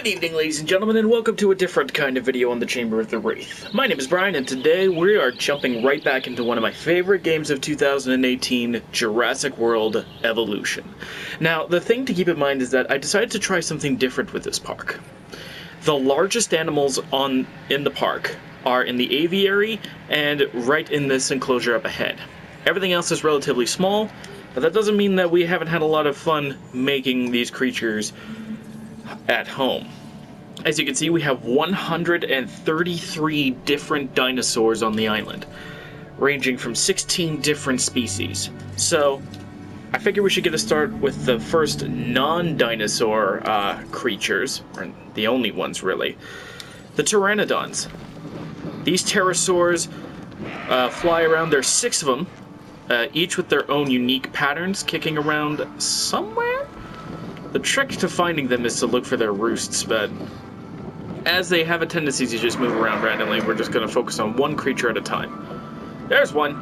Good evening, ladies and gentlemen, and welcome to a different kind of video on the Chamber of the Wraith. My name is Brian, and today we are jumping right back into one of my favorite games of 2018, Jurassic World Evolution. Now, the thing to keep in mind is that I decided to try something different with this park. The largest animals in the park are in the aviary and right in this enclosure up ahead. Everything else is relatively small, but that doesn't mean that we haven't had a lot of fun making these creatures at home. As you can see, we have 133 different dinosaurs on the island, ranging from 16 different species. So, I figure we should get a start with the first non-dinosaur creatures, or the only ones really, the pteranodons. These pterosaurs fly around. There's 6 of them, each with their own unique patterns, kicking around somewhere. The trick to finding them is to look for their roosts, but as they have a tendency to just move around randomly, we're just going to focus on one creature at a time. There's one.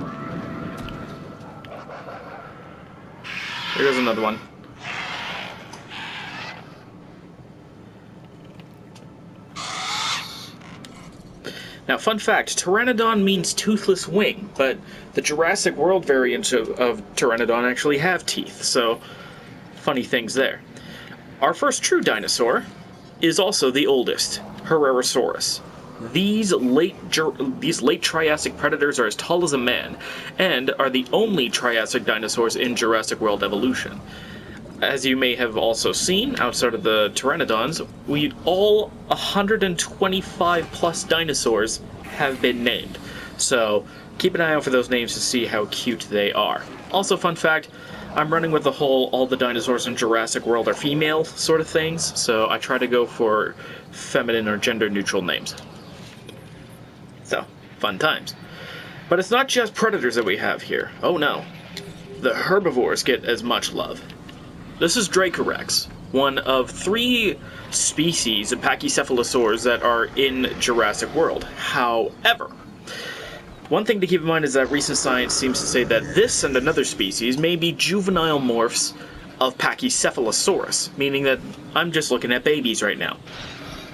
Here's another one. Now, fun fact, Pteranodon means toothless wing, but the Jurassic World variants of Pteranodon actually have teeth, so funny things there. Our first true dinosaur is also the oldest, Herrerasaurus. These late Triassic predators are as tall as a man, and are the only Triassic dinosaurs in Jurassic World Evolution. As you may have also seen, outside of the Pteranodons, all 125 plus dinosaurs have been named. So keep an eye out for those names to see how cute they are. Also, fun fact, I'm running with the whole all the dinosaurs in Jurassic World are female sort of things, so I try to go for feminine or gender neutral names. So, fun times. But it's not just predators that we have here. Oh no. The herbivores get as much love. This is Dracorex, one of 3 species of pachycephalosaurs that are in Jurassic World. However, one thing to keep in mind is that recent science seems to say that this and another species may be juvenile morphs of Pachycephalosaurus, meaning that I'm just looking at babies right now.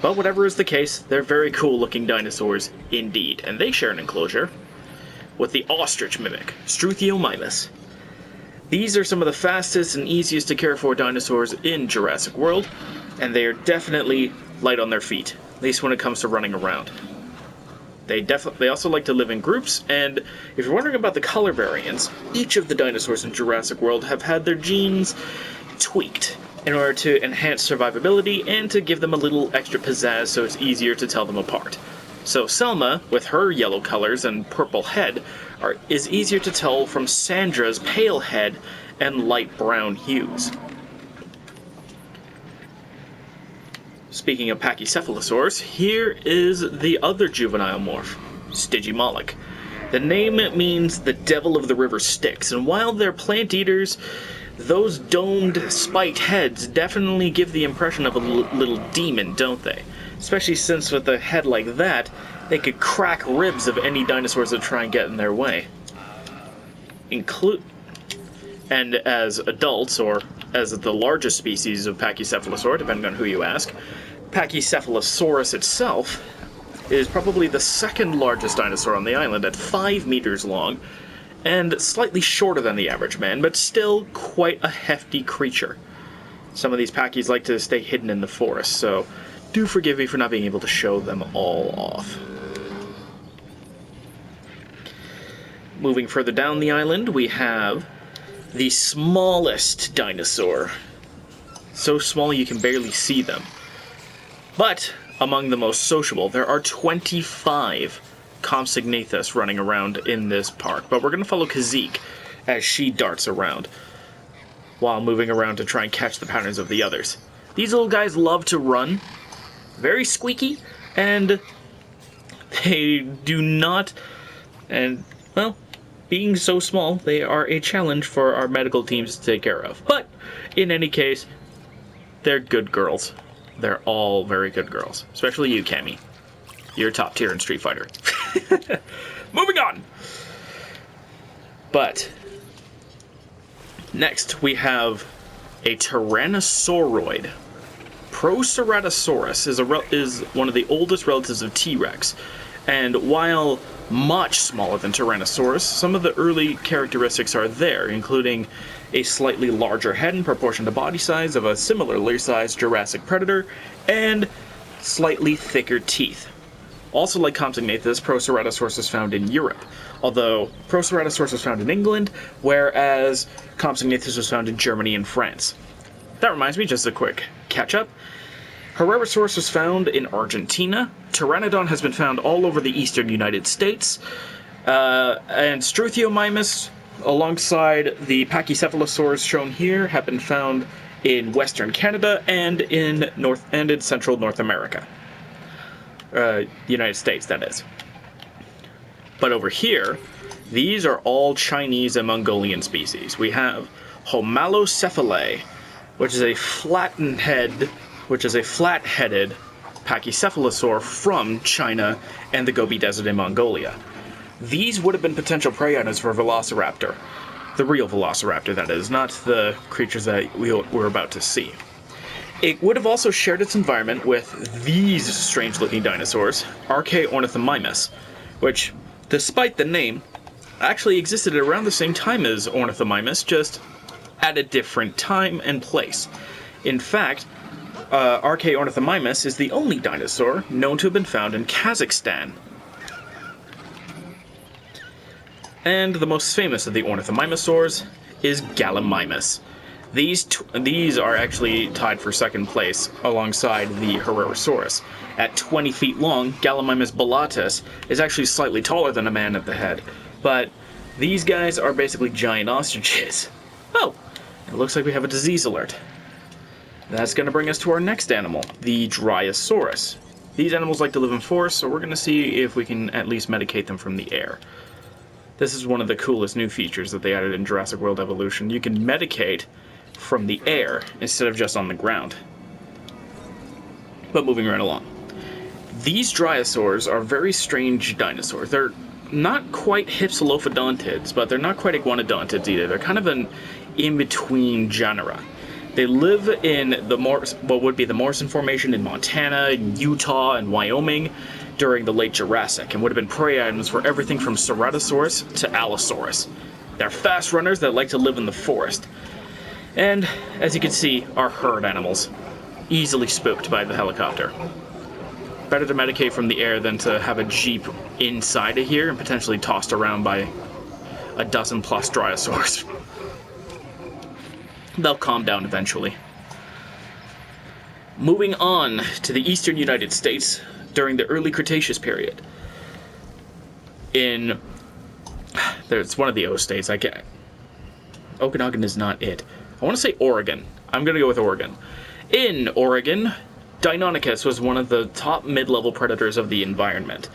But whatever is the case, they're very cool looking dinosaurs indeed, and they share an enclosure with the ostrich mimic, Struthiomimus. These are some of the fastest and easiest to care for dinosaurs in Jurassic World, and they are definitely light on their feet, at least when it comes to running around. They also like to live in groups, and if you're wondering about the color variants, each of the dinosaurs in Jurassic World have had their genes tweaked in order to enhance survivability and to give them a little extra pizzazz so it's easier to tell them apart. So Selma, with her yellow colors and purple head, is easier to tell from Sandra's pale head and light brown hues. Speaking of Pachycephalosaurs, here is the other juvenile morph, Stygimoloch. The name means the devil of the river Styx, and while they're plant eaters, those domed, spiked heads definitely give the impression of a little demon, don't they? Especially since with a head like that, they could crack ribs of any dinosaurs that try and get in their way. And as adults, or as the largest species of Pachycephalosaur, depending on who you ask, Pachycephalosaurus itself is probably the second largest dinosaur on the island at 5 meters long, and slightly shorter than the average man, but still quite a hefty creature. Some of these Pachy's like to stay hidden in the forest, so do forgive me for not being able to show them all off. Moving further down the island, we have the smallest dinosaur. So small you can barely see them. But among the most sociable, there are 25 Compsognathus running around in this park. But we're going to follow Kazik as she darts around, while moving around to try and catch the patterns of the others. These little guys love to run. Very squeaky, and they do not, and, well, being so small, they are a challenge for our medical teams to take care of. But, in any case, they're good girls. They're all very good girls. Especially you, Cammy. You're top tier in Street Fighter. Moving on! But, next we have a Tyrannosauroid Proceratosaurus is one of the oldest relatives of T-Rex, and while much smaller than Tyrannosaurus, some of the early characteristics are there, including a slightly larger head in proportion to body size of a similarly sized Jurassic predator, and slightly thicker teeth. Also like Compsognathus, Proceratosaurus is found in Europe, although Proceratosaurus was found in England, whereas Compsognathus was found in Germany and France. That reminds me, just a quick catch-up. Herrerasaurus was found in Argentina, Pteranodon has been found all over the eastern United States, and Struthiomimus, alongside the Pachycephalosaurs shown here, have been found in western Canada and in central North America. United States, that is. But over here, these are all Chinese and Mongolian species. We have Homalocephalae, which is a flat-headed pachycephalosaur from China and the Gobi Desert in Mongolia. These would have been potential prey items for Velociraptor. The real Velociraptor, that is, not the creatures that we're about to see. It would have also shared its environment with these strange-looking dinosaurs, Archaeornithomimus, which, despite the name, actually existed around the same time as Ornithomimus, just at a different time and place. In fact, Archaeornithomimus is the only dinosaur known to have been found in Kazakhstan. And the most famous of the ornithomimosaurs is Gallimimus. These are actually tied for second place alongside the Herrerasaurus. At 20 feet long, Gallimimus bellatus is actually slightly taller than a man at the head, but these guys are basically giant ostriches. Oh, it looks like we have a disease alert. That's going to bring us to our next animal, the Dryosaurus. These animals like to live in forests, so we're going to see if we can at least medicate them from the air. This is one of the coolest new features that they added in Jurassic World Evolution. You can medicate from the air instead of just on the ground. But moving right along. These Dryosaurs are very strange dinosaurs. They're not quite Hypsilophodontids, but they're not quite Iguanodontids either. They're kind of an in-between genera. They live in what would be the Morrison Formation in Montana, Utah, and Wyoming during the late Jurassic, and would have been prey items for everything from Ceratosaurus to Allosaurus. They're fast runners that like to live in the forest. And, as you can see, are herd animals. Easily spooked by the helicopter. Better to medicate from the air than to have a jeep inside of here and potentially tossed around by a dozen plus Dryosaurs. They'll calm down eventually. Moving on to the eastern United States during the early Cretaceous period. There's one of the O states. Okanagan is not it. I want to say Oregon. I'm going to go with Oregon. In Oregon, Deinonychus was one of the top mid-level predators of the environment.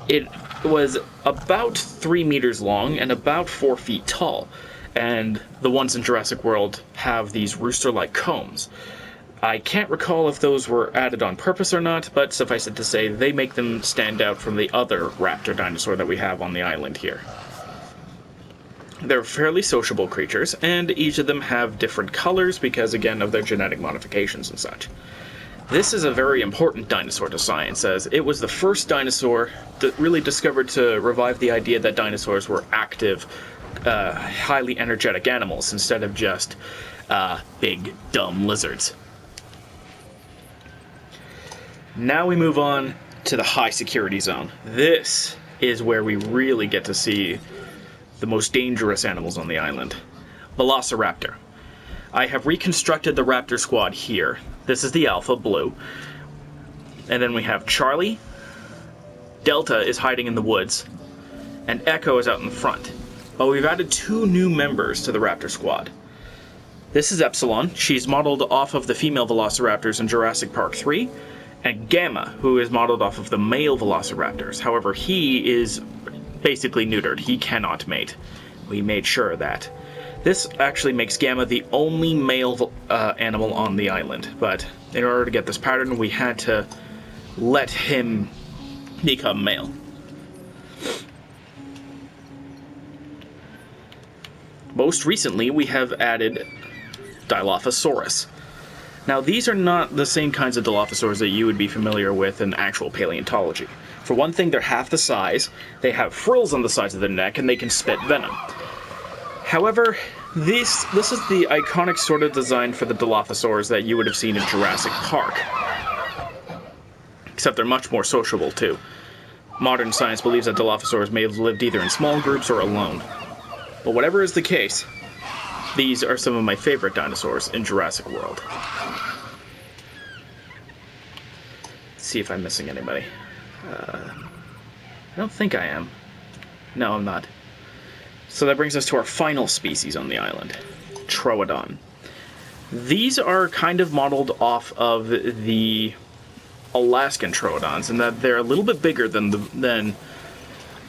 It was about 3 meters long and about 4 feet tall. And the ones in Jurassic World have these rooster-like combs. I can't recall if those were added on purpose or not, but suffice it to say, they make them stand out from the other raptor dinosaur that we have on the island here. They're fairly sociable creatures, and each of them have different colors because, again, of their genetic modifications and such. This is a very important dinosaur to science, as it was the first dinosaur that really discovered to revive the idea that dinosaurs were active, highly energetic animals instead of just big, dumb lizards. Now we move on to the high security zone. This is where we really get to see the most dangerous animals on the island. Velociraptor. I have reconstructed the raptor squad here. This is the alpha, blue. And then we have Charlie. Delta is hiding in the woods. And Echo is out in front. But we've added 2 new members to the raptor squad. This is Epsilon. She's modeled off of the female velociraptors in Jurassic Park 3. And Gamma, who is modeled off of the male velociraptors. However, he is basically neutered. He cannot mate. We made sure of that. This actually makes Gamma the only male animal on the island. But in order to get this pattern, we had to let him become male. Most recently, we have added Dilophosaurus. Now, these are not the same kinds of Dilophosaurs that you would be familiar with in actual paleontology. For one thing, they're half the size, they have frills on the sides of their neck, and they can spit venom. However, this is the iconic sort of design for the Dilophosaurs that you would have seen in Jurassic Park. Except they're much more sociable, too. Modern science believes that Dilophosaurs may have lived either in small groups or alone. But whatever is the case, these are some of my favorite dinosaurs in Jurassic World. Let's see if I'm missing anybody. I don't think I am. No, I'm not. So that brings us to our final species on the island, Troodon. These are kind of modeled off of the Alaskan Troodons, in that they're a little bit bigger than the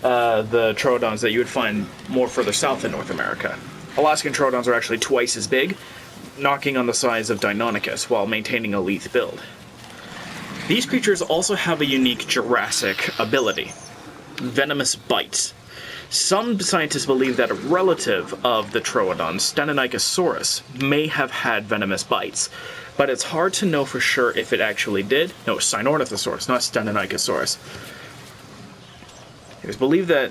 Troodons that you would find more further south in North America. Alaskan Troodons are actually twice as big, knocking on the size of Deinonychus while maintaining a lithe build. These creatures also have a unique Jurassic ability, venomous bites. Some scientists believe that a relative of the Troodon, Stenonychosaurus, may have had venomous bites, but it's hard to know for sure if it actually did. No, Sinornithosaurus, not Stenonychosaurus. It was believed that,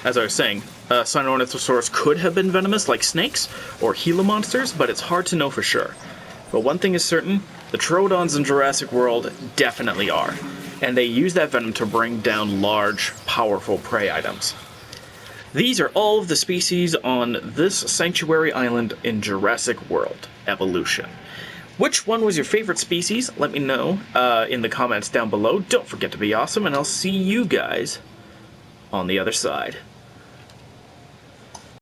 as I was saying, Sinornithosaurus could have been venomous like snakes or Gila monsters, but it's hard to know for sure. But one thing is certain, the Troodons in Jurassic World definitely are, and they use that venom to bring down large, powerful prey items. These are all of the species on this sanctuary island in Jurassic World Evolution. Which one was your favorite species? Let me know in the comments down below. Don't forget to be awesome, and I'll see you guys on the other side.